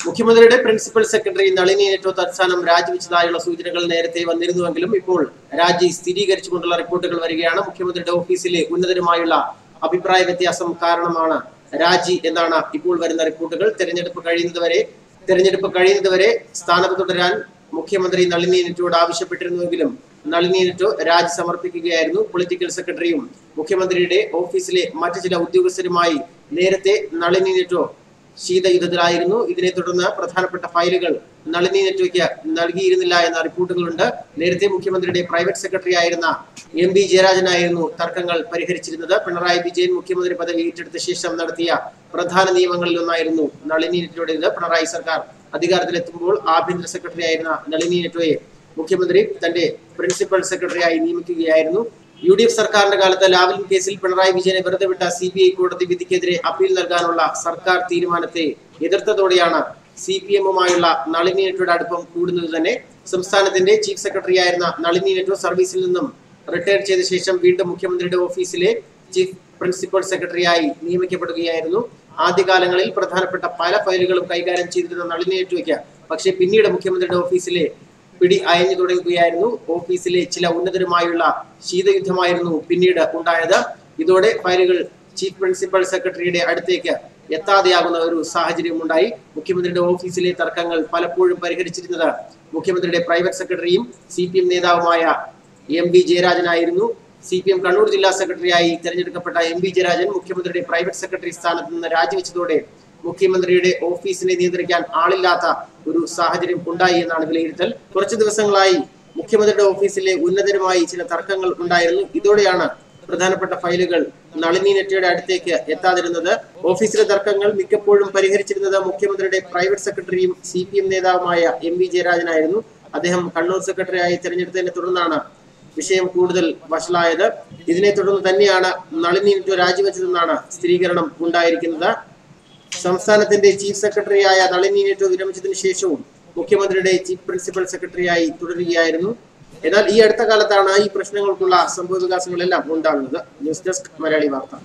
മുഖ്യമന്ത്രിയുടെ principal secretary Nalini നെറ്റോ തത്സാനം രാജിവെച്ചതായുള്ള സൂചനകൾ നേരത്തെ വന്നിരുന്നുവെങ്കിലും ഇപ്പോൾ രാജി സ്ഥിരീകരിച്ചുകൊണ്ടുള്ള റിപ്പോർട്ടുകൾ വരികയാണ്. മുഖ്യമന്ത്രിയുടെ ഓഫീസിലെ ഉന്നതരുമായുള്ള അഭിപ്രായ വ്യത്യാസം കാരണമാണ് രാജി എന്നാണ് ഇപ്പോൾ വരുന്ന റിപ്പോർട്ടുകൾ. തെരഞ്ഞെടുപ്പ് കഴിയുന്നതുവരെ സ്ഥാനത്ത് തുടരാൻ മുഖ്യമന്ത്രി നളിനി നെറ്റോട് ആവശ്യപ്പെട്ടിരുന്നുവെങ്കിലും നളിനി നെറ്റോ രാജി സമർപ്പിക്കുകയായിരുന്നു. പൊളിറ്റിക്കൽ സെക്രട്ടറിയും മുഖ്യമന്ത്രിയുടെ ഓഫീസിലെ മറ്റു ചില ഉദ്യോഗസ്ഥരുമായി നേരത്തെ നളിനി നെറ്റോ ശീതയുദ്ധത്തിലായിരുന്നു. ഇതിനെ തുടർന്ന് പ്രധാനപ്പെട്ട ഫയലുകൾ നളിനി നെറ്റോയ്ക്ക് നൽകിയിരുന്നില്ല എന്ന റിപ്പോർട്ടുകളുണ്ട്. നേരത്തെ മുഖ്യമന്ത്രിയുടെ പ്രൈവറ്റ് സെക്രട്ടറി ആയിരുന്ന MB ജയരാജനായിരുന്നു തർക്കങ്ങൾ പരിഹരിച്ചിരുന്നത്. പിണറായി വിജയൻ മുഖ്യമന്ത്രി പദവി ഏറ്റെടുത്ത ശേഷം നടത്തിയ പ്രധാന നിയമങ്ങളിൽ ഒന്നായിരുന്നു നളിനി നെറ്റോയുടേത്. പിണറായി സർക്കാർ അധികാരത്തിലെത്തുമ്പോൾ ആഭ്യന്തര സെക്രട്ടറി ആയിരുന്ന നളിനി നെറ്റോയെ മുഖ്യമന്ത്രി തന്റെ പ്രിൻസിപ്പൽ സെക്രട്ടറിയായി നിയമിക്കുകയായിരുന്നു. UDF സർക്കാരിന്റെ കാലത്ത് ലാവ്ലിൻ കേസിൽ പിണറായി വിജയനെ വെറുതെ വിട്ട CBI കോടതി വിധിക്കെതിരെ അപ്പീൽ നൽകാനുള്ള സർക്കാർ തീരുമാനത്തെ എതിർത്തതോടെയാണ് CPM-ഉമായുള്ള നളിനി നെറ്റോയുടെ അടുപ്പം കൂടുന്നത് തന്നെ. സംസ്ഥാനത്തിന്റെ ചീഫ് സെക്രട്ടറി ആയിരുന്ന നളിനി നെറ്റോ സർവീസിൽ നിന്നും റിട്ടയർ ചെയ്ത ശേഷം വീണ്ടും മുഖ്യമന്ത്രിയുടെ ഓഫീസിലെ ചീഫ് പ്രിൻസിപ്പൽ സെക്രട്ടറിയായി നിയമിക്കപ്പെടുകയായിരുന്നു. ആദ്യകാലങ്ങളിൽ പ്രധാനപ്പെട്ട പല ഫയലുകളും കൈകാര്യം ചെയ്തിരുന്ന നളിനി നെറ്റോയ്ക്ക് പക്ഷേ പിന്നീട് മുഖ്യമന്ത്രിയുടെ ഓഫീസിലെ പിടി അയഞ്ഞു തുടങ്ങുകയായിരുന്നു. ഓഫീസിലെ ചില ഉന്നതരുമായുള്ള ശീതയുദ്ധമായിരുന്നു പിന്നീട് ഉണ്ടായത്. ഇതോടെ ഫയലുകൾ ചീഫ് പ്രിൻസിപ്പൽ സെക്രട്ടറിയുടെ അടുത്തേക്ക് എത്താതെയാകുന്ന ഒരു സാഹചര്യം ഉണ്ടായി. മുഖ്യമന്ത്രിയുടെ ഓഫീസിലെ തർക്കങ്ങൾ പലപ്പോഴും പരിഹരിച്ചിരുന്നത് മുഖ്യമന്ത്രിയുടെ പ്രൈവറ്റ് സെക്രട്ടറിയും CPM നേതാവുമായ MB ജയരാജനായിരുന്നു. CPM കണ്ണൂർ ജില്ലാ സെക്രട്ടറിയായി തെരഞ്ഞെടുക്കപ്പെട്ട MB ജയരാജൻ മുഖ്യമന്ത്രിയുടെ പ്രൈവറ്റ് സെക്രട്ടറി സ്ഥാനത്ത് നിന്ന് രാജിവെച്ചതോടെ മുഖ്യമന്ത്രിയുടെ ഓഫീസിനെ നിയന്ത്രിക്കാൻ ആളില്ലാത്ത ഒരു സാഹചര്യം ഉണ്ടായി എന്നാണ് വിലയിരുത്തൽ. കുറച്ചു ദിവസങ്ങളായി മുഖ്യമന്ത്രിയുടെ ഓഫീസിലെ ഉന്നതരുമായി ചില തർക്കങ്ങൾ ഉണ്ടായിരുന്നു. ഇതോടെയാണ് പ്രധാനപ്പെട്ട ഫയലുകൾ നളിനി നെറ്റോയുടെ അടുത്തേക്ക് എത്താതിരുന്നത്. ഓഫീസിലെ തർക്കങ്ങൾ മിക്കപ്പോഴും പരിഹരിച്ചിരുന്നത് മുഖ്യമന്ത്രിയുടെ പ്രൈവറ്റ് സെക്രട്ടറിയും CPM നേതാവുമായ MB ജയരാജനായിരുന്നു. അദ്ദേഹം കണ്ണൂർ സെക്രട്ടറിയായി തെരഞ്ഞെടുത്തതിനെ തുടർന്നാണ് വിഷയം കൂടുതൽ വഷളായത്. ഇതിനെ തുടർന്ന് തന്നെയാണ് നളിനി നെറ്റോ രാജിവെച്ചതെന്നാണ് സ്ഥിരീകരണം ഉണ്ടായിരിക്കുന്നത്. സംസ്ഥാനത്തിന്റെ ചീഫ് സെക്രട്ടറിയായ നളിനി നെറ്റോ വിരമിച്ചതിനു ശേഷവും മുഖ്യമന്ത്രിയുടെ ചീഫ് പ്രിൻസിപ്പൽ സെക്രട്ടറിയായി തുടരുകയായിരുന്നു. എന്നാൽ ഈ അടുത്ത കാലത്താണ് ഈ പ്രശ്നങ്ങൾക്കുള്ള സംഭവ വികാസങ്ങളെല്ലാം ഉണ്ടാകുന്നത്. ന്യൂസ് ഡെസ്ക് മലയാളി വാർത്ത.